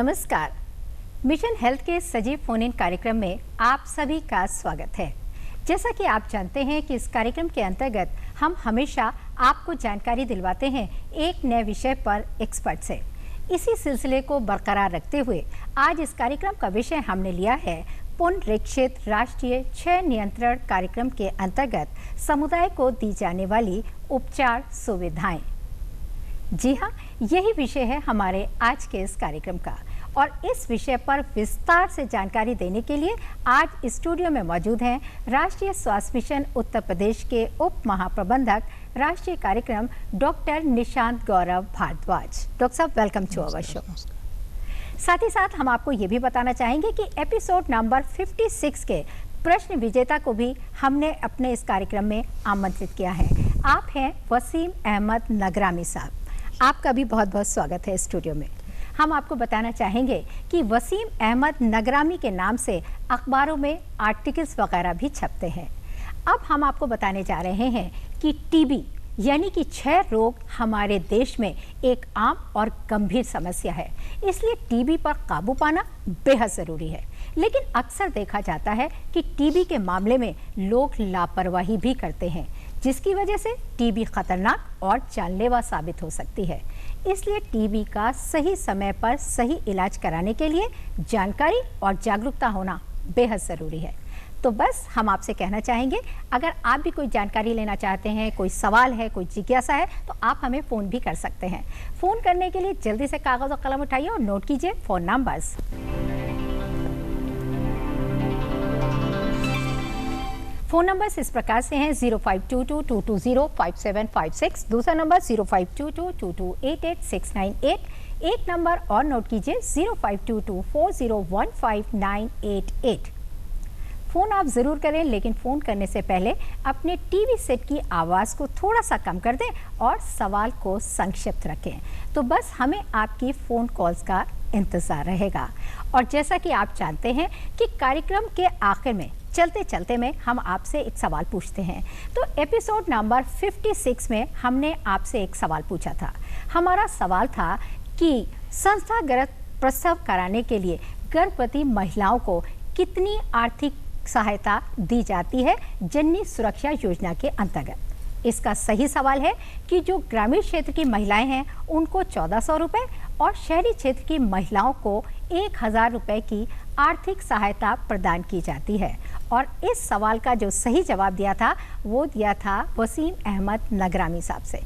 नमस्कार। Mission health के सजीव फोन इन कार्यक्रम में आप सभी का स्वागत है। जैसा कि आप जानते हैं कि इस कार्यक्रम के अंतर्गत हम हमेशा आपको जानकारी दिलवाते हैं एक नए विषय पर एक्सपर्ट से। इसी सिलसिले को बरकरार रखते हुए आज इस कार्यक्रम का विषय हमने लिया है पुनरीक्षित राष्ट्रीय क्षय नियंत्रण कार्यक्रम के अंतर्गत समुदाय को दी जाने वाली उपचार सुविधाएं। जी हाँ, यही विषय है हमारे आज के इस कार्यक्रम का और इस विषय पर विस्तार से जानकारी देने के लिए आज स्टूडियो में मौजूद हैं राष्ट्रीय स्वास्थ्य मिशन उत्तर प्रदेश के उप महाप्रबंधक राष्ट्रीय कार्यक्रम डॉक्टर निशांत गौरव भारद्वाज। डॉक्टर साहब, वेलकम टू आवर शो। साथ ही साथ हम आपको ये भी बताना चाहेंगे कि एपिसोड नंबर 56 के प्रश्न विजेता को भी हमने अपने इस कार्यक्रम में आमंत्रित किया है। आप हैं वसीम अहमद नगरामी साहब। आपका भी बहुत बहुत स्वागत है स्टूडियो में। हम आपको बताना चाहेंगे कि वसीम अहमद नगरामी के नाम से अखबारों में आर्टिकल्स वगैरह भी छपते हैं। अब हम आपको बताने जा रहे हैं कि टीबी यानी कि क्षय रोग हमारे देश में एक आम और गंभीर समस्या है, इसलिए टीबी पर काबू पाना बेहद ज़रूरी है। लेकिन अक्सर देखा जाता है कि टीबी के मामले में लोग लापरवाही भी करते हैं, जिसकी वजह से टीबी खतरनाक और जानलेवा साबित हो सकती है। इसलिए टीबी का सही समय पर सही इलाज कराने के लिए जानकारी और जागरूकता होना बेहद ज़रूरी है। तो बस हम आपसे कहना चाहेंगे, अगर आप भी कोई जानकारी लेना चाहते हैं, कोई सवाल है, कोई जिज्ञासा है, तो आप हमें फ़ोन भी कर सकते हैं। फ़ोन करने के लिए जल्दी से कागज़ और कलम उठाइए और नोट कीजिए फ़ोन नंबर्स। फ़ोन नंबर्स इस प्रकार से हैं 052222055756, दूसरा नंबर 052222888698, एक नंबर और नोट कीजिए 0522401598। फ़ोन आप ज़रूर करें, लेकिन फ़ोन करने से पहले अपने टीवी सेट की आवाज़ को थोड़ा सा कम कर दें और सवाल को संक्षिप्त रखें। तो बस हमें आपकी फ़ोन कॉल्स का इंतज़ार रहेगा। और जैसा कि आप जानते हैं कि कार्यक्रम के आखिर में चलते चलते में हम आपसे एक सवाल पूछते हैं। तो एपिसोड नंबर 56 में हमने आपसे एक सवाल पूछा था। हमारा सवाल था कि संस्थागत प्रसव कराने के लिए गर्भवती महिलाओं को कितनी आर्थिक सहायता दी जाती है जननी सुरक्षा योजना के अंतर्गत। इसका सही सवाल है कि जो ग्रामीण क्षेत्र की महिलाएं हैं उनको 1400 रुपये और शहरी क्षेत्र की महिलाओं को 1000 रुपये की आर्थिक सहायता प्रदान की जाती है। और इस सवाल का जो सही जवाब दिया था वो दिया था वसीम अहमद नगरामी साहब से।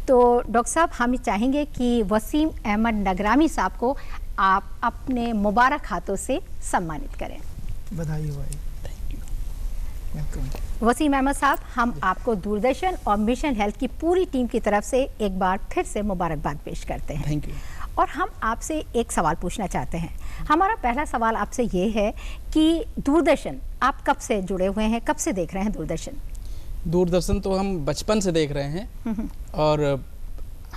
तो डॉक्टर साहब, हम चाहेंगे कि वसीम अहमद नगरामी साहब को आप अपने मुबारक हाथों से सम्मानित करें। बधाई हो भाई। वसीम अहमद साहब, हम आपको दूरदर्शन और मिशन हेल्थ की पूरी टीम की तरफ से एक बार फिर से मुबारकबाद पेश करते हैं। Thank you. और हम आपसे एक सवाल पूछना चाहते हैं। हमारा पहला सवाल आपसे ये है कि दूरदर्शन आप कब से जुड़े हुए हैं, कब से देख रहे हैं दूरदर्शन? दूरदर्शन तो हम बचपन से देख रहे हैं और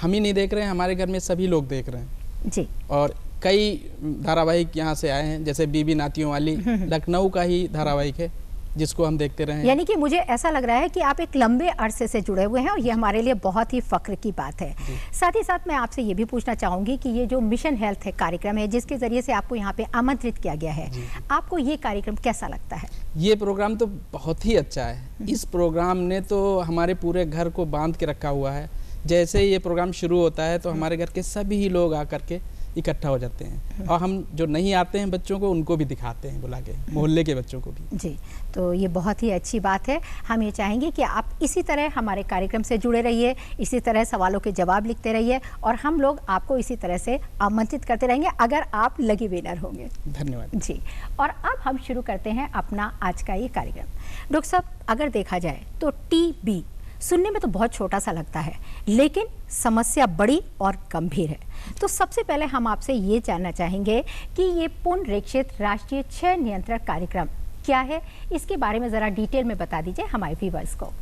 हम ही नहीं देख रहे हैं, हमारे घर में सभी लोग देख रहे हैं जी। और कई धारावाहिक यहाँ से आए हैं, जैसे बीबी नातियों वाली लखनऊ का ही धारावाहिक है जिसको हम देखते रहे हैं। यानी कि मुझे ऐसा लग रहा है कि आप एक लंबे अरसे से जुड़े हुए हैं और ये हमारे लिए बहुत ही फख्र की बात है। साथ ही साथ मैं आपसे ये भी पूछना चाहूँगी कि ये जो मिशन हेल्थ है कार्यक्रम है जिसके ज़रिए से आपको यहाँ पे आमंत्रित किया गया है, आपको ये कार्यक्रम कैसा लगता है? ये प्रोग्राम तो बहुत ही अच्छा है। इस प्रोग्राम ने तो हमारे पूरे घर को बांध के रखा हुआ है। जैसे ये प्रोग्राम शुरू होता है तो हमारे घर के सभी लोग आकर के इकट्ठा हो जाते हैं और हम जो नहीं आते हैं बच्चों को उनको भी दिखाते हैं, बुला के मोहल्ले के बच्चों को भी। जी, तो ये बहुत ही अच्छी बात है। हम ये चाहेंगे कि आप इसी तरह हमारे कार्यक्रम से जुड़े रहिए, इसी तरह सवालों के जवाब लिखते रहिए और हम लोग आपको इसी तरह से आमंत्रित करते रहेंगे अगर आप लकी विनर होंगे। धन्यवाद जी। और अब हम शुरू करते हैं अपना आज का ये कार्यक्रम। डॉक्टर साहब, अगर देखा जाए तो टीबी सुनने में तो बहुत छोटा सा लगता है, लेकिन समस्या बड़ी और गंभीर है। तो सबसे पहले हम आपसे ये जानना चाहेंगे कि ये पुनरीक्षित राष्ट्रीय क्षय नियंत्रण कार्यक्रम क्या है, इसके बारे में ज़रा डिटेल में बता दीजिए हमारे व्यूअर्स को।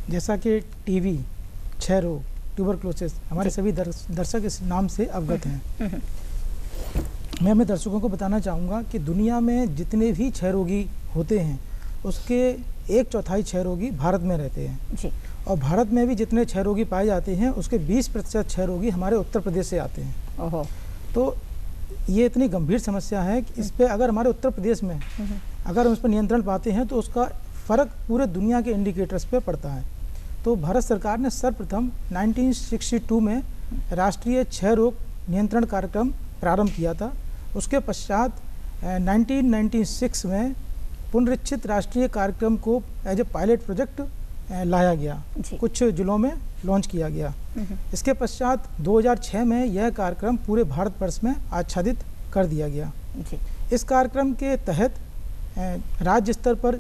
जैसा कि टीबी, क्षय रोग, ट्यूबरक्लोसिस हमारे सभी दर्शक इस नाम से अवगत हैं। मैं अपने दर्शकों को बताना चाहूँगा कि दुनिया में जितने भी क्षय रोगी होते हैं उसके 1/4 क्षय रोगी भारत में रहते हैं जी। और भारत में भी जितने क्षय रोगी पाए जाते हैं उसके 20% क्षय रोगी हमारे उत्तर प्रदेश से आते हैं। ओहो। तो ये इतनी गंभीर समस्या है कि इस पे अगर हमारे उत्तर प्रदेश में अगर हम इस पर नियंत्रण पाते हैं तो उसका फ़र्क पूरे दुनिया के इंडिकेटर्स पे पड़ता है। तो भारत सरकार ने सर्वप्रथम 1962 में राष्ट्रीय क्षय रोग नियंत्रण कार्यक्रम प्रारंभ किया था। उसके पश्चात 1996 में पुनरीक्षित राष्ट्रीय कार्यक्रम को एज ए पायलट प्रोजेक्ट लाया गया, कुछ जिलों में लॉन्च किया गया। इसके पश्चात 2006 में यह कार्यक्रम पूरे भारतवर्ष में आच्छादित कर दिया गया। इस कार्यक्रम के तहत राज्य स्तर पर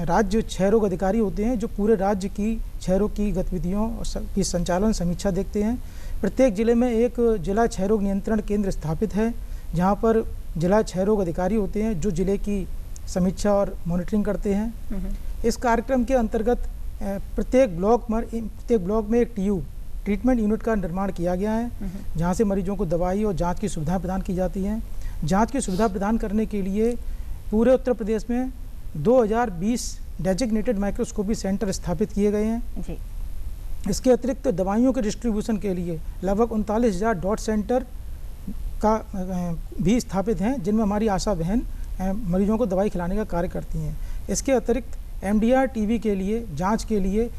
राज्य क्षय रोग अधिकारी होते हैं जो पूरे राज्य की क्षय रोग की गतिविधियों की संचालन समीक्षा देखते हैं। प्रत्येक जिले में एक जिला क्षय रोग नियंत्रण केंद्र स्थापित है जहां पर जिला क्षय रोग अधिकारी होते हैं जो जिले की समीक्षा और मॉनिटरिंग करते हैं। इस कार्यक्रम के अंतर्गत प्रत्येक ब्लॉक में एक TU ट्रीटमेंट यूनिट का निर्माण किया गया है जहां से मरीजों को दवाई और जांच की सुविधाएं प्रदान की जाती हैं। जांच की सुविधा प्रदान करने के लिए पूरे उत्तर प्रदेश में 2020 डेजिग्नेटेड माइक्रोस्कोपी सेंटर स्थापित किए गए हैं जी। इसके अतिरिक्त दवाइयों के डिस्ट्रीब्यूशन के लिए लगभग 39,000 डॉट सेंटर का भी स्थापित हैं जिनमें हमारी आशा बहन मरीजों को दवाई खिलाने का कार्य करती हैं। इसके अतिरिक्त MDR TB के लिए जांच के लिए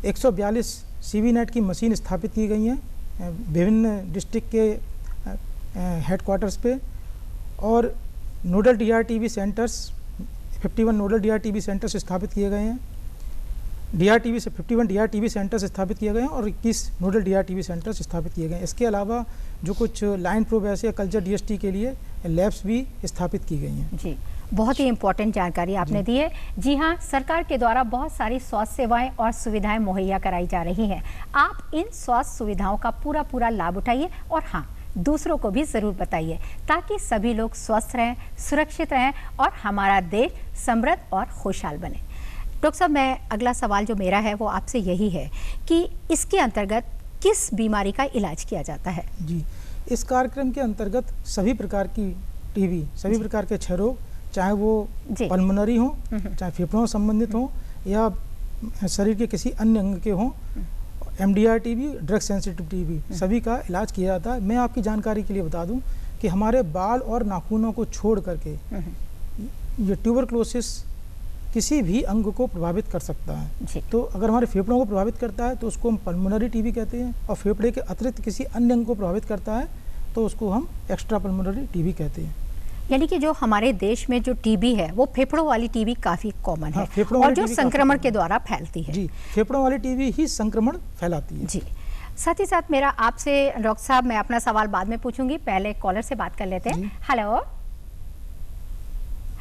142 CVNet की मशीन स्थापित की गई हैं विभिन्न डिस्ट्रिक्ट के हेडक्वार्टर्स पे और nodal DRTB centres 51 nodal DRTB centres स्थापित किए गए हैं। 51 DRTB सेंटर्स स्थापित किए गए हैं और 21 नोडल DRTB सेंटर्स स्थापित किए गए हैं। इसके अलावा जो कुछ लाइन प्रोबेस या कल्चर DST के लिए लैब्स भी स्थापित की गई हैं जी। बहुत ही इम्पोर्टेंट जानकारी आपने दी है। जी हाँ, सरकार के द्वारा बहुत सारी स्वास्थ्य सेवाएं और सुविधाएं मुहैया कराई जा रही हैं। आप इन स्वास्थ्य सुविधाओं का पूरा लाभ उठाइए और हाँ, दूसरों को भी ज़रूर बताइए ताकि सभी लोग स्वस्थ रहें, सुरक्षित रहें और हमारा देश समृद्ध और खुशहाल बने। डॉक्टर साहब, मैं अगला सवाल जो मेरा है वो आपसे यही है कि इसके अंतर्गत किस बीमारी का इलाज किया जाता है? जी, इस कार्यक्रम के अंतर्गत सभी प्रकार की TB, सभी प्रकार के क्षय रोग, चाहे वो पल्मोनरी हो, चाहे फेफड़ों से संबंधित हो या शरीर के किसी अन्य अंग के हों, MDR TB, drug sensitive TB, सभी का इलाज किया जाता है। मैं आपकी जानकारी के लिए बता दूं कि हमारे बाल और नाखूनों को छोड़ करके ये ट्यूबरक्लोसिस किसी भी अंग को प्रभावित कर सकता है। तो अगर हमारे फेफड़ों को प्रभावित करता है तो उसको हम पल्मोनरी TB कहते हैं और फेफड़े के अतिरिक्त किसी अन्य अंग को प्रभावित करता है तो उसको हम एक्स्ट्रा पल्मोनरी TB कहते हैं। यानी कि जो हमारे देश में जो TB है वो फेफड़ों वाली TB काफी कॉमन है और जो संक्रमण के द्वारा फैलती है। जी, फेफड़ों वाली TB ही संक्रमण फैलाती है। जी, साथ ही साथ मेरा आपसे डॉक्टर साहब, मैं अपना सवाल बाद में पूछूंगी, पहले कॉलर से बात कर लेते हैं। Hello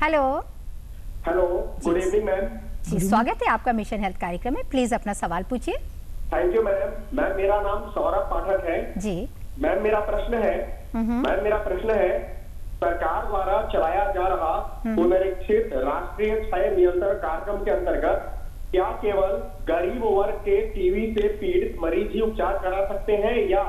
hello hello, good evening ma'am. जी, स्वागत है आपका मिशन हेल्थ कार्यक्रम में। प्लीज अपना सवाल पूछिए। Thank you ma'am. मैम, मेरा नाम सौरभ पाठक है जी। मैम, मेरा प्रश्न है सरकार द्वारा चलाया जा रहा पुनरीक्षित राष्ट्रीय क्षय नियंत्रण कार्यक्रम के अंतर्गत क्या केवल गरीब वर्ग के TB से पीड़ित मरीज ही उपचार करा सकते हैं या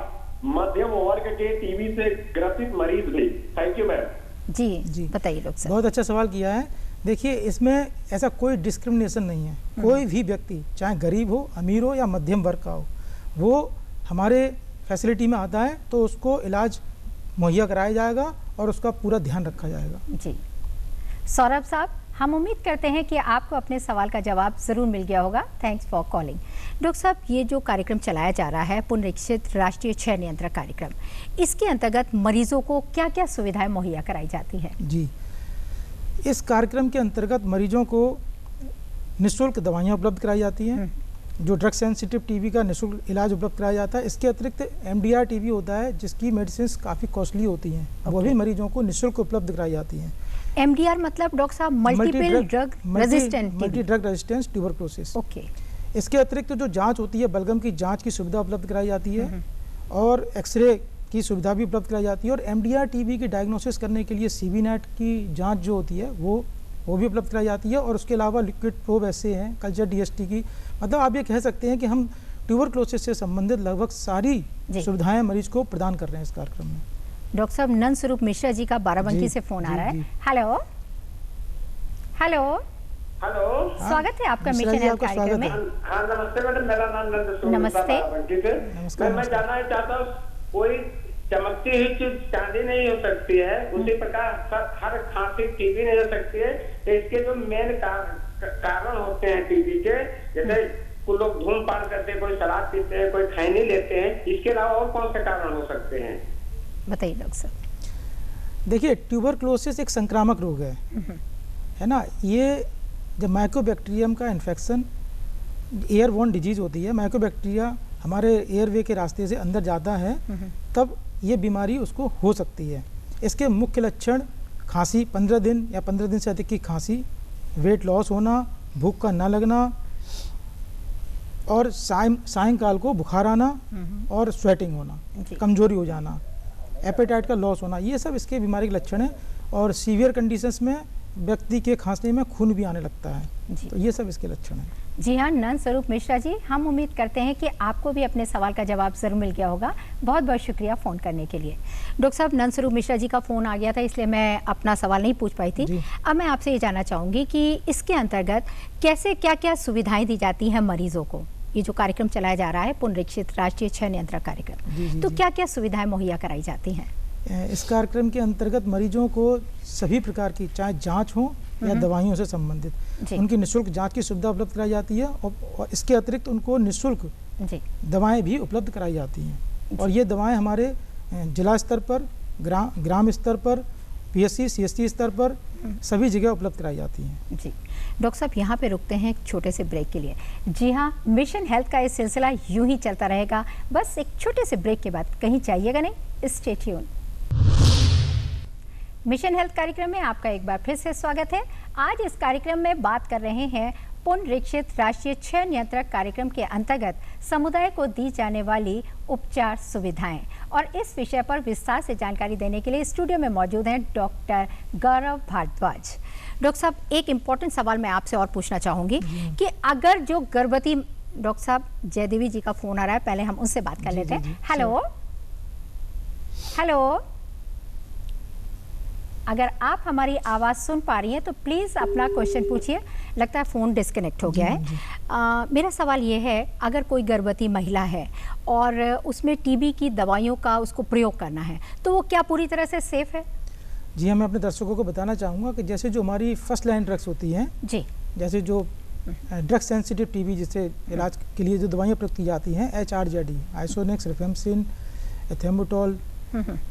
मध्यम वर्ग के TB से ग्रसित मरीज भी? Thank you ma'am. जी, बताइए डॉक्टर साहब। बहुत अच्छा सवाल किया है। देखिए, इसमें ऐसा कोई डिस्क्रिमिनेशन नहीं है। कोई भी व्यक्ति चाहे गरीब हो, अमीर हो या मध्यम वर्ग का हो, वो हमारे फैसिलिटी में आता है तो उसको इलाज मुहैया कराया जाएगा और उसका पूरा ध्यान रखा जाएगा। जी, सौरभ साहब, हम उम्मीद करते हैं कि आपको अपने सवाल का जवाब ज़रूर मिल गया होगा। Thanks for calling. डॉक्टर साहब, ये जो कार्यक्रम चलाया जा रहा है पुनरीक्षित राष्ट्रीय क्षय नियंत्रण कार्यक्रम, इसके अंतर्गत मरीजों को क्या क्या सुविधाएं मुहैया कराई जाती है? जी, इस कार्यक्रम के अंतर्गत मरीजों को निःशुल्क दवाइयाँ उपलब्ध कराई जाती हैं। जो ड्रग सेंसिटिव TB का निःशुल्क इलाज उपलब्ध कराया जाता है। इसके अतिरिक्त MDR TB होता है जिसकी मेडिसिन काफ़ी कॉस्टली होती हैं, वो भी मरीजों को निःशुल्क उपलब्ध कराई जाती हैं। MDR मतलब डॉक्टर साहब multi drug resistance tuberculosis. Okay. इसके अतिरिक्त जो जांच होती है, बलगम की जांच की सुविधा उपलब्ध कराई जाती है और एक्सरे की सुविधा भी उपलब्ध कराई जाती है और MDR TB की डायग्नोसिस करने के लिए CVNet की जांच जो होती है वो भी उपलब्ध कराई जाती है और उसके अलावा लिक्विड प्रोब ऐसे हैं, कल्चर DST की, मतलब आप ये कह सकते हैं कि हम ट्यूबरक्लोसिस से संबंधित लगभग सारी सुविधाएं मरीज को प्रदान कर रहे हैं इस कार्यक्रम में। डॉक्टर साहब, नंद स्वरूप मिश्रा जी का बाराबंकी से फोन आ रहा है। हेलो हेलो हेलो, स्वागत है आपका मिशन हेल्थ कार्यक्रम में। हाँ, नमस्ते मैडम, मेरा नाम नंद स्वरूप नमस्ते। मैं जानना चाहता हूँ कोई चमकती हुई चीज चांदी नहीं हो सकती है, उसी प्रकार हर खांसी टीबी नहीं हो सकती है। तो इसके जो मेन कारण होते हैं टीबी के, जैसे कुछ लोग धूमपान करते हैं, कोई शराब पीते हैं, कोई खैनी लेते हैं, इसके अलावा और कौन से कारण हो सकते हैं? बताइए डॉक्टर साहब। देखिए, ट्यूबरक्लोसिस एक संक्रामक रोग है ना। ये जब माइकोबैक्टीरियम का इन्फेक्शन, एयरबोर्न डिजीज होती है, माइकोबैक्टीरिया हमारे एयरवे के रास्ते से अंदर जाता है, तब ये बीमारी उसको हो सकती है। इसके मुख्य लक्षण खांसी 15 दिन या 15 दिन से अधिक की खांसी, वेट लॉस होना, भूख का ना लगना, और सायंकाल को बुखार आना और स्वेटिंग होना, कमजोरी हो जाना, एपेटाइट का लॉस होना, ये सब इसके बीमारी के लक्षण हैं। और सीवियर कंडीशंस में व्यक्ति के खांसने में खून भी आने लगता है। तो ये सब इसके लक्षण हैं। जी हाँ, नंद स्वरूप मिश्रा जी, हम उम्मीद करते हैं कि आपको भी अपने सवाल का जवाब जरूर मिल गया होगा। बहुत बहुत शुक्रिया फ़ोन करने के लिए। डॉक्टर साहब, नंद स्वरूप मिश्रा जी का फ़ोन आ गया था, इसलिए मैं अपना सवाल नहीं पूछ पाई थी। अब मैं आपसे ये जानना चाहूँगी कि इसके अंतर्गत कैसे क्या क्या सुविधाएँ दी जाती हैं मरीजों को? ये जो कार्यक्रम चलाया जा रहा है पुनरीक्षित राष्ट्रीय क्षय नियंत्रण कार्यक्रम, तो क्या क्या सुविधाएं मुहैया कराई जाती हैं? इस कार्यक्रम के अंतर्गत मरीजों को सभी प्रकार की, चाहे जांच हो या दवाइयों से संबंधित, उनकी निःशुल्क जांच की सुविधा उपलब्ध कराई जाती है। और इसके अतिरिक्त उनको निःशुल्क दवाएं भी उपलब्ध कराई जाती हैं। और ये दवाएं हमारे जिला स्तर पर, ग्राम स्तर पर, PSC CSC स्तर पर सभी जगह उपलब्ध कराई जाती हैं। जी डॉक्टर साहब, यहाँ पे रुकते हैं एक छोटे से ब्रेक के लिए। जी हाँ, मिशन हेल्थ का ये सिलसिला यूं ही चलता रहेगा, बस एक छोटे से ब्रेक के बाद। कहीं जाइएगा नहीं, स्टे ट्यून। मिशन हेल्थ कार्यक्रम में आपका एक बार फिर से स्वागत है। आज इस कार्यक्रम में बात कर रहे हैं पुनरीक्षित राष्ट्रीय क्षय नियंत्रण कार्यक्रम के अंतर्गत समुदाय को दी जाने वाली उपचार सुविधाएं। और इस विषय पर विस्तार से जानकारी देने के लिए स्टूडियो में मौजूद हैं डॉक्टर गौरव भारद्वाज। डॉक्टर साहब, एक इम्पोर्टेंट सवाल मैं आपसे और पूछना चाहूँगी कि अगर जो गर्भवती, डॉक्टर साहब जयदेवी जी का फ़ोन आ रहा है, पहले हम उनसे बात कर लेते हैं। हेलो हेलो, अगर आप हमारी आवाज़ सुन पा रही हैं तो प्लीज़ अपना क्वेश्चन पूछिए। लगता है फ़ोन डिस्कनेक्ट हो गया है। मेरा सवाल ये है, अगर कोई गर्भवती महिला है और उसमें टीबी की दवाइयों का उसको प्रयोग करना है, तो वो क्या पूरी तरह से सेफ़ है? जी हाँ, मैं अपने दर्शकों को बताना चाहूँगा कि जैसे जो हमारी फर्स्ट लाइन ड्रग्स होती हैं, जी, जैसे जो ड्रग सेंसिटिव टीबी जिससे इलाज के लिए जो दवाइयाँ प्रयोग की जाती हैं, HRZD, आइसोनेक्स, रिफेम्सिन, एथेम्बुटोल,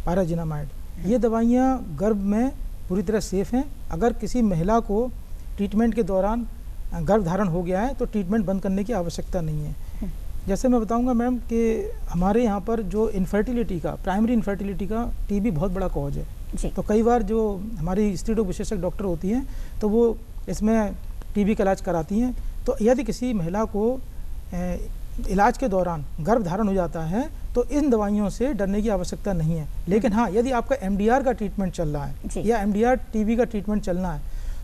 पाराजिनामाइड, ये दवाइयाँ गर्भ में पूरी तरह सेफ़ हैं। अगर किसी महिला को ट्रीटमेंट के दौरान गर्भ धारण हो गया है तो ट्रीटमेंट बंद करने की आवश्यकता नहीं है। जैसे मैं बताऊंगा मैम कि हमारे यहाँ पर जो इनफर्टिलिटी का, प्राइमरी इनफर्टिलिटी का टीबी बहुत बड़ा कॉज है। तो कई बार जो हमारी स्त्री रोग विशेषज्ञ डॉक्टर होती हैं तो वो इसमें टीबी का इलाज कराती हैं। तो यदि किसी महिला को इलाज के दौरान गर्भ धारण हो जाता है तो इन दवाइयों से डरने की आवश्यकता नहीं है। लेकिन हाँ, यदि आपका MDR का ट्रीटमेंट चल रहा है या MDR टीबी का ट्रीटमेंट चलना है,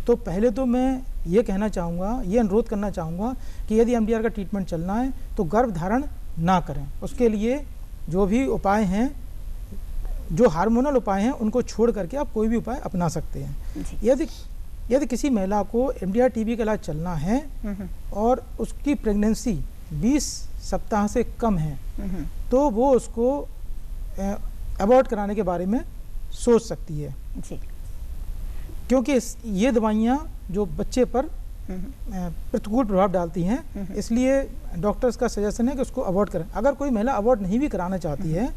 तो पहले तो मैं ये कहना चाहूँगा, ये अनुरोध करना चाहूँगा कि यदि MDR का ट्रीटमेंट चलना है तो गर्भ धारण ना करें। उसके लिए जो भी उपाय हैं, जो हार्मोनल उपाय हैं, उनको छोड़ करके आप कोई भी उपाय अपना सकते हैं। यदि किसी महिला को MDR टीबी का इलाज चलना है और उसकी प्रेगनेंसी 20 सप्ताह से कम है तो वो उसको अबॉर्ट कराने के बारे में सोच सकती है जी। क्योंकि ये दवाइयाँ जो बच्चे पर प्रतिकूल प्रभाव डालती हैं, इसलिए डॉक्टर्स का सजेशन है कि उसको अबॉर्ट करें। अगर कोई महिला अबॉर्ट नहीं भी कराना चाहती है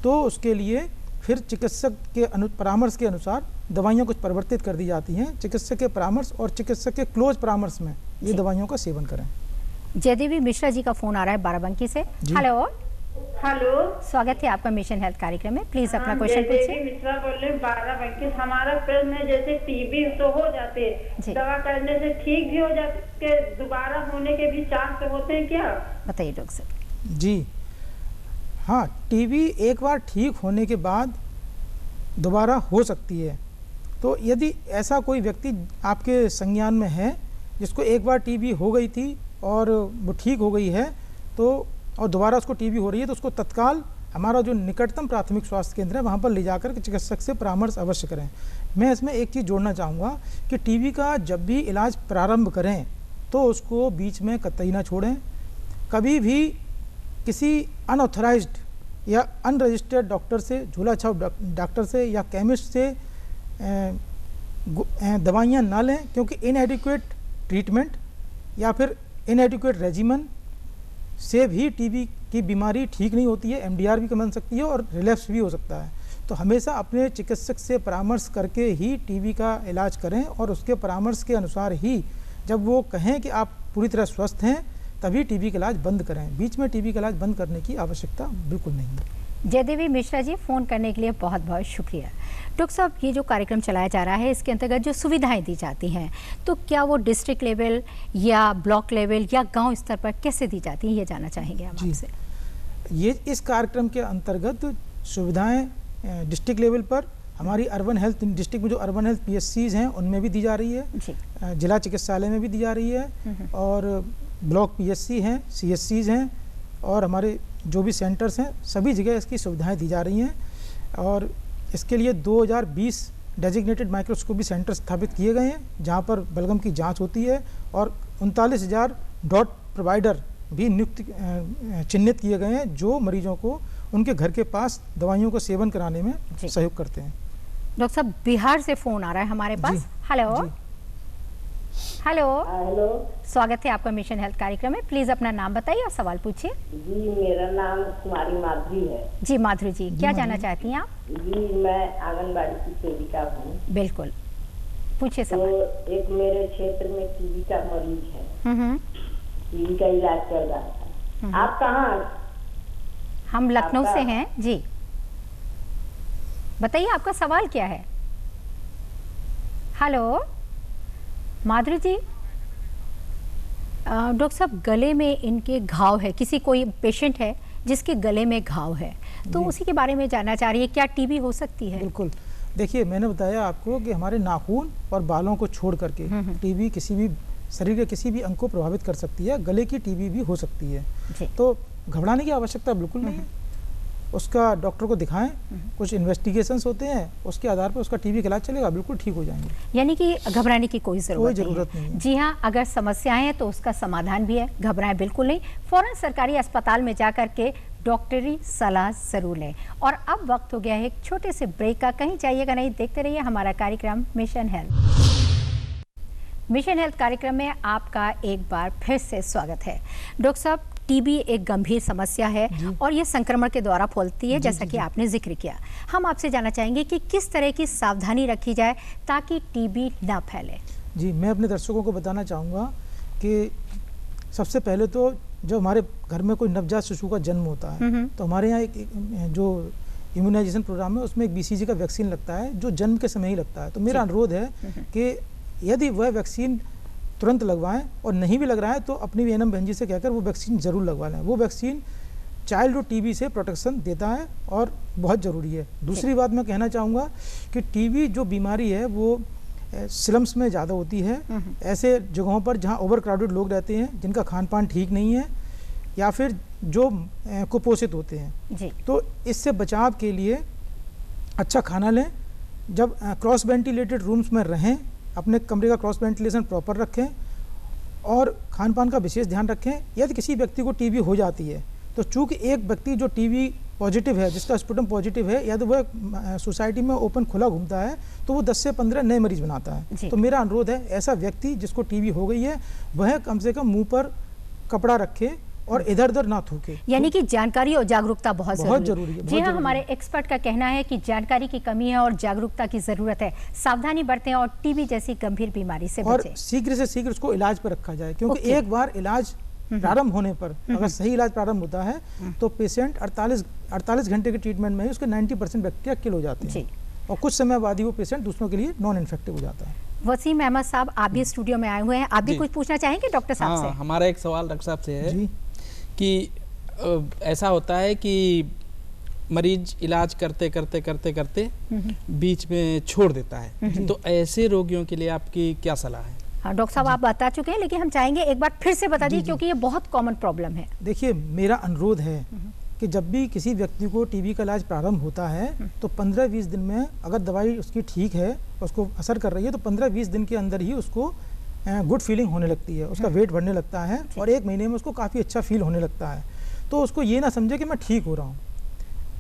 तो उसके लिए फिर चिकित्सक के परामर्श के अनुसार दवाइयाँ कुछ परिवर्तित कर दी जाती हैं। चिकित्सक के परामर्श और चिकित्सक के क्लोज परामर्श में ये दवाइयों का सेवन करें। जयदेवी मिश्रा जी का फोन आ रहा है बाराबंकी से। हेलो हेलो, स्वागत है आपका मिशन हेल्थ कार्यक्रम में। प्लीज अपना क्वेश्चन पूछिए। मिश्रा बोल रहे हैं बाराबंकी। हमारा प्रश्न है, जैसे टीबी तो हो जाते, दवा करने से ठीक भी हो जाते, दोबारा होने के भी चांस होते हैं क्या? बताइए डॉक्टर साहब। जी हाँ, टीबी एक बार ठीक होने के बाद दोबारा हो सकती है। तो यदि ऐसा कोई व्यक्ति आपके संज्ञान में है जिसको एक बार टीबी हो गई थी और वो ठीक हो गई है, तो और दोबारा उसको टीबी हो रही है, तो उसको तत्काल हमारा जो निकटतम प्राथमिक स्वास्थ्य केंद्र है वहाँ पर ले जाकर के चिकित्सक से परामर्श अवश्य करें। मैं इसमें एक चीज़ जोड़ना चाहूँगा कि टीबी का जब भी इलाज प्रारंभ करें तो उसको बीच में कतई ना छोड़ें। कभी भी किसी अनऑथराइज्ड या अनरजिस्टर्ड डॉक्टर से, झोला छाप डॉक्टर से या केमिस्ट से दवाइयाँ ना लें, क्योंकि इनएडिक्वेट ट्रीटमेंट या फिर इनएडिक्वेट रेजिमन से भी टीबी की बीमारी ठीक नहीं होती है, एमडीआर भी बन सकती है और रिलैप्स भी हो सकता है। तो हमेशा अपने चिकित्सक से परामर्श करके ही टीबी का इलाज करें और उसके परामर्श के अनुसार ही जब वो कहें कि आप पूरी तरह स्वस्थ हैं तभी टीबी का इलाज बंद करें। बीच में टीबी का इलाज बंद करने की आवश्यकता बिल्कुल नहीं है। जयदेवी मिश्रा जी, फ़ोन करने के लिए बहुत बहुत शुक्रिया। डॉक्टर साहब, ये जो कार्यक्रम चलाया जा रहा है इसके अंतर्गत जो सुविधाएं दी जाती हैं, तो क्या वो डिस्ट्रिक्ट लेवल या ब्लॉक लेवल या गांव स्तर पर कैसे दी जाती हैं, ये जानना चाहेंगे हम आपसे। ये इस कार्यक्रम के अंतर्गत सुविधाएं डिस्ट्रिक्ट लेवल पर हमारी अर्बन हेल्थ, डिस्ट्रिक्ट में जो अर्बन हेल्थ पीएचसीज हैं उनमें भी दी जा रही है, जिला चिकित्सालय में भी दी जा रही है, और ब्लॉक पीएचसी हैं, सीएचसीज हैं, और हमारे जो भी सेंटर्स हैं सभी जगह इसकी सुविधाएं दी जा रही हैं। और इसके लिए 2020 डेजिग्नेटेड माइक्रोस्कोपी सेंटर स्थापित किए गए हैं जहां पर बलगम की जांच होती है, और 39,000 डॉट प्रोवाइडर भी चिन्हित किए गए हैं जो मरीजों को उनके घर के पास दवाइयों का सेवन कराने में सहयोग करते हैं। डॉक्टर साहब, बिहार से फ़ोन आ रहा है हमारे पास। हेलो हेलो हेलो, स्वागत है आपका मिशन हेल्थ कार्यक्रम में। प्लीज अपना नाम बताइए और सवाल पूछिए। जी मेरा नाम कुमारी माधुरी है। जी माधुरी जी, क्या जानना चाहती हैं आप? जी मैं आंगनबाड़ी की सेविका हूँ। बिल्कुल, पूछिए सवाल। तो एक मेरे क्षेत्र में टीबी का मरीज है, टीबी का इलाज चल रहा था। आप कहाँ? हम लखनऊ से हैं जी। बताइए आपका सवाल क्या है। हेलो माधुरी जी, डॉक्टर साहब गले में इनके घाव है, किसी कोई पेशेंट है जिसके गले में घाव है, तो उसी के बारे में जानना चाह रही है, क्या टीबी हो सकती है? बिल्कुल, देखिए मैंने बताया आपको कि हमारे नाखून और बालों को छोड़ करके टीबी किसी भी शरीर के किसी भी अंग को प्रभावित कर सकती है, गले की टीबी भी हो सकती है। तो घबराने की आवश्यकता बिल्कुल नहीं है, उसका डॉक्टर को दिखाएं, कुछ इन्वेस्टिगेशंस होते हैं उसके आधार पर उसका टीबी का इलाज चलेगा, बिल्कुल ठीक हो जाएंगे। यानी कि घबराने की कोई जरूरत नहीं है। जी हाँ, अगर समस्याएं हैं तो उसका समाधान भी है, घबराएं बिल्कुल नहीं, फौरन सरकारी अस्पताल में जाकर के डॉक्टरी सलाह जरूर लें। और अब वक्त हो गया है एक छोटे से ब्रेक का, कहीं जाइएगा नहीं, देखते रहिए हमारा कार्यक्रम मिशन हेल्थ। मिशन हेल्थ कार्यक्रम में आपका एक बार फिर से स्वागत है। डॉक्टर साहब, टीबी एक गंभीर समस्या है और ये संक्रमण के द्वारा फैलती है, जैसा कि आपने जिक्र किया। हम आपसे जानना चाहेंगे कि किस तरह की सावधानी रखी जाए ताकि टीबी ना फैले। जी, मैं अपने दर्शकों को बताना चाहूँगा कि सबसे पहले तो जब हमारे घर में कोई नवजात शिशु का जन्म होता है तो हमारे यहाँ एक जो इम्यूनाइजेशन प्रोग्राम है उसमें एक BCG का वैक्सीन लगता है जो जन्म के समय ही लगता है। तो मेरा अनुरोध है कि यदि वह वैक्सीन तुरंत लगवाएं और नहीं भी लग रहा है तो अपनी एएनएम बहन जी से कहकर वो वैक्सीन जरूर लगवा लें। वो वैक्सीन चाइल्डहुड टीबी से प्रोटेक्शन देता है और बहुत ज़रूरी है। दूसरी बात मैं कहना चाहूँगा कि टीबी जो बीमारी है वो स्लम्स में ज़्यादा होती है, ऐसे जगहों पर जहाँ ओवर क्राउडेड लोग रहते हैं, जिनका खान पान ठीक नहीं है या फिर जो कुपोषित होते हैं जी। तो इससे बचाव के लिए अच्छा खाना लें, जब क्रॉस वेंटिलेटेड रूम्स में रहें अपने कमरे का क्रॉस वेंटिलेशन प्रॉपर रखें और खान पान का विशेष ध्यान रखें। यदि किसी व्यक्ति को टीबी हो जाती है तो चूंकि एक व्यक्ति जो टीबी पॉजिटिव है, जिसका स्पुटम पॉजिटिव है, यदि वह सोसाइटी में ओपन खुला घूमता है तो वो 10 से 15 नए मरीज बनाता है। तो मेरा अनुरोध है ऐसा व्यक्ति जिसको टीबी हो गई है वह कम से कम मुंह पर कपड़ा रखे और इधर उधर ना थूके। यानी कि जानकारी और जागरूकता बहुत जरूरी है। जी हाँ, हमारे एक्सपर्ट का कहना है कि जानकारी की कमी है और जागरूकता की जरूरत है। सावधानी बरतें और टीबी जैसी गंभीर बीमारी से बचें। और शीघ्र से शीघ्र उसको इलाज पर रखा जाए, क्योंकि एक बार इलाज प्रारंभ होने पर अगर सही इलाज प्रारंभ होता है तो पेशेंट 48 घंटे के ट्रीटमेंट में ही उसके 90% बैक्टीरिया किल हो जाते हैं और कुछ समय बाद ही वो पेशेंट दूसरों के लिए नॉन इन्फेक्टिव हो जाता है। वसीम अहमद साहब, आप भी स्टूडियो में आए हुए हैं, आप भी कुछ पूछना चाहेंगे डॉक्टर साहब से? हमारा एक सवाल डॉक्टर साहब से है कि ऐसा होता है कि मरीज इलाज करते करते बीच में छोड़ देता है, तो ऐसे रोगियों के लिए आपकी क्या सलाह है? हाँ डॉक्टर साहब, आप बता चुके हैं लेकिन हम चाहेंगे एक बार फिर से बता दीजिए, क्योंकि ये बहुत कॉमन प्रॉब्लम है। देखिए, मेरा अनुरोध है कि जब भी किसी व्यक्ति को टीबी का इलाज प्रारंभ होता है तो 15-20 दिन में अगर दवाई उसकी ठीक है, उसको असर कर रही है, तो 15-20 दिन के अंदर ही उसको गुड फीलिंग होने लगती है, उसका वेट बढ़ने लगता है और 1 महीने में उसको काफ़ी अच्छा फील होने लगता है। तो उसको ये ना समझे कि मैं ठीक हो रहा हूँ।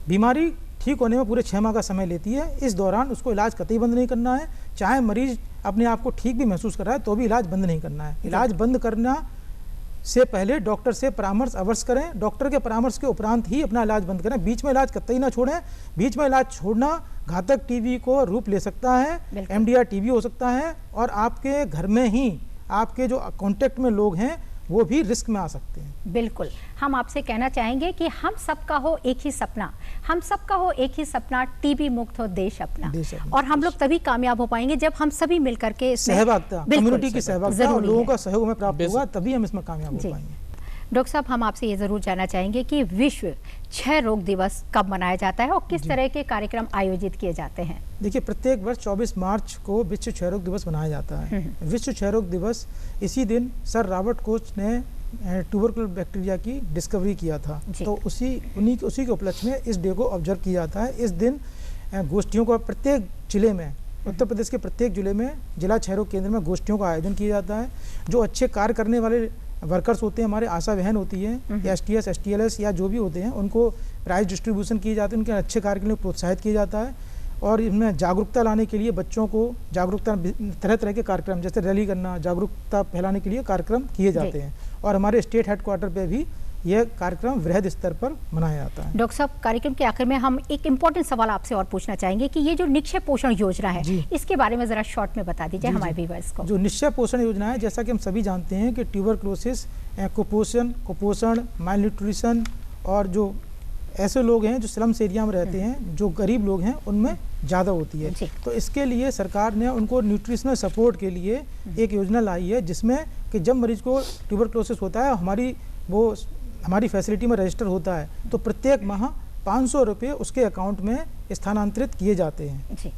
बीमारी ठीक होने में पूरे 6 माह का समय लेती है। इस दौरान उसको इलाज कतई बंद नहीं करना है। चाहे मरीज अपने आप को ठीक भी महसूस कर रहा है तो भी इलाज बंद नहीं करना है। इलाज बंद करना से पहले डॉक्टर से परामर्श अवश्य करें। डॉक्टर के परामर्श के उपरांत ही अपना इलाज बंद करें। बीच में इलाज कतई ना छोड़ें। बीच में इलाज छोड़ना घातक टीबी को रूप ले सकता है, MDR टीबी हो सकता है, और आपके घर में ही आपके जो कॉन्टेक्ट में लोग हैं वो भी रिस्क में आ सकते हैं। बिल्कुल, हम आपसे कहना चाहेंगे कि हम सबका हो एक ही सपना, हम सबका हो एक ही सपना, टीबी मुक्त हो देश अपना। और हम लोग तभी कामयाब हो पाएंगे जब हम सभी मिलकर के सहभागिता, कम्युनिटी की सहभागिता और लोगों का सहयोग में प्राप्त होगा, तभी हम इसमें कामयाब हो पाएंगे। डॉक्टर साहब, हम आपसे ये जरूर जानना चाहेंगे कि विश्व क्षय रोग दिवस कब मनाया जाता है और किस तरह के कार्यक्रम आयोजित किए जाते हैं? देखिए, प्रत्येक वर्ष 24 मार्च को विश्व क्षय रोग दिवस मनाया जाता है। विश्व क्षय रोग दिवस, इसी दिन सर रॉबर्ट कोच ने ट्यूबरकुलर बैक्टीरिया की डिस्कवरी किया था, तो उसी के उपलक्ष्य में इस डे को ऑब्जर्व किया जाता है। इस दिन गोष्ठियों को प्रत्येक जिले में, उत्तर प्रदेश के प्रत्येक जिले में जिला क्षय रोग केंद्र में गोष्ठियों का आयोजन किया जाता है। जो अच्छे कार्य करने वाले वर्कर्स होते हैं, हमारे आशा बहन होती है या STS STLS या जो भी होते हैं, उनको प्राइज डिस्ट्रीब्यूशन किए जाते हैं, उनके अच्छे कार्य के लिए प्रोत्साहित किया जाता है। और इसमें जागरूकता लाने के लिए बच्चों को जागरूकता, तरह तरह के कार्यक्रम जैसे रैली करना, जागरूकता फैलाने के लिए कार्यक्रम किए जाते हैं। और हमारे स्टेट हेडक्वार्टर पे भी यह कार्यक्रम वृहद स्तर पर मनाया जाता है। डॉक्टर साहब, कार्यक्रम के आखिर में हम एक इम्पोर्टेंट सवाल आपसे और पूछना चाहेंगे कि ये जो निक्षय पोषण योजना है, इसके बारे में जरा शॉर्ट में बता दीजिए हमारे व्यूअर्स को। जो निक्षय पोषण योजना है, जैसा कि हम सभी जानते हैं कि ट्यूबरक्लोसिस, कुपोषण, माल न्यूट्रिशन, और जो ऐसे लोग हैं जो स्लम्स एरिया में रहते हैं, जो गरीब लोग हैं, उनमें ज़्यादा होती है। तो इसके लिए सरकार ने उनको न्यूट्रिशनल सपोर्ट के लिए एक योजना लाई है, जिसमें कि जब मरीज को ट्यूबरक्लोसिस होता है, हमारी फैसिलिटी में रजिस्टर होता है, तो प्रत्येक माह 500 रुपये उसके अकाउंट में स्थानांतरित किए जाते हैं।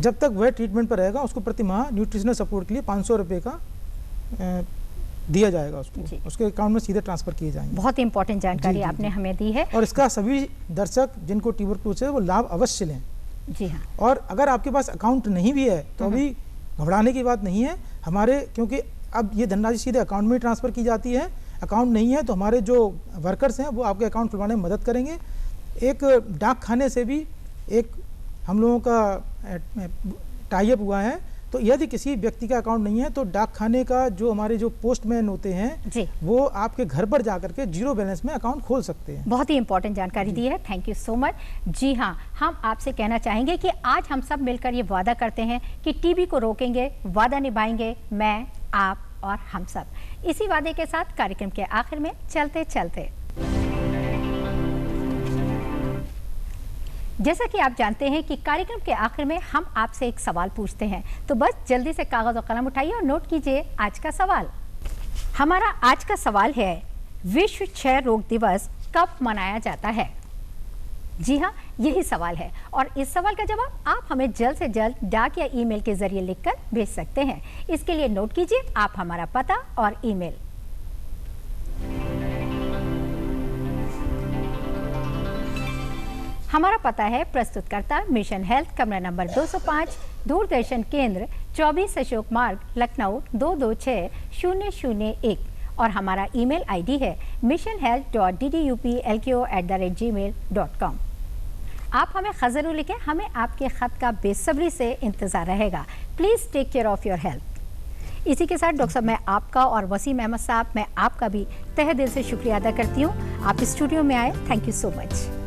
जब तक वह ट्रीटमेंट पर रहेगा, उसको प्रति माह न्यूट्रिशनल सपोर्ट के लिए 500 रुपये का दिया जाएगा, उसके अकाउंट में सीधे ट्रांसफर किए जाएंगे। बहुत ही इंपॉर्टेंट जानकारी आपने हमें दी है, और इसका सभी दर्शक जिनको ट्यूबरक्लोसिस है वो लाभ अवश्य लें। जी हाँ। और अगर आपके पास अकाउंट नहीं भी है तो अभी घबराने की बात नहीं है हमारे, क्योंकि अब ये धनराशि सीधे अकाउंट में ट्रांसफर की जाती है। अकाउंट नहीं है तो हमारे जो वर्कर्स हैं वो आपके अकाउंट खुलवाने में मदद करेंगे। एक डाक खाने से भी एक हम लोगों का टाई अप हुआ है, तो यदि किसी व्यक्ति का अकाउंट नहीं है तो डाक खाने का जो हमारे जो पोस्टमैन होते हैं वो आपके घर पर जाकर के 0 बैलेंस में अकाउंट खोल सकते हैं। बहुत ही इंपॉर्टेंट जानकारी दी है, थैंक यू सो मच। जी हाँ, हम आपसे कहना चाहेंगे कि आज हम सब मिलकर ये वादा करते हैं कि टीबी को रोकेंगे, वादा निभाएंगे, मैं, आप और हम सब। इसी वादे के साथ कार्यक्रम के आखिर में चलते चलते, जैसा कि आप जानते हैं कि कार्यक्रम के आखिर में हम आपसे एक सवाल पूछते हैं, तो बस जल्दी से कागज और कलम उठाइए और नोट कीजिए आज का सवाल। हमारा आज का सवाल है, विश्व क्षय रोग दिवस कब मनाया जाता है? जी हाँ, यही सवाल है, और इस सवाल का जवाब आप हमें जल्द से जल्द डाक या ईमेल के जरिए लिखकर भेज सकते हैं। इसके लिए नोट कीजिए आप हमारा पता और ईमेल। हमारा पता है प्रस्तुतकर्ता मिशन हेल्थ, कमरा नंबर 205, दूरदर्शन केंद्र, 24 अशोक मार्ग, लखनऊ 226001, और हमारा ईमेल आईडी है missionhealth.ddupLKO@gmail.com। आप हमें खत जरूर लिखें, हमें आपके खत का बेसब्री से इंतजार रहेगा। Please take care of your health. इसी के साथ डॉक्टर साहब, मैं आपका और वसीम अहमद साहब, मैं आपका भी तहे दिल से शुक्रिया अदा करती हूँ। आप स्टूडियो में आए, थैंक यू सो मच।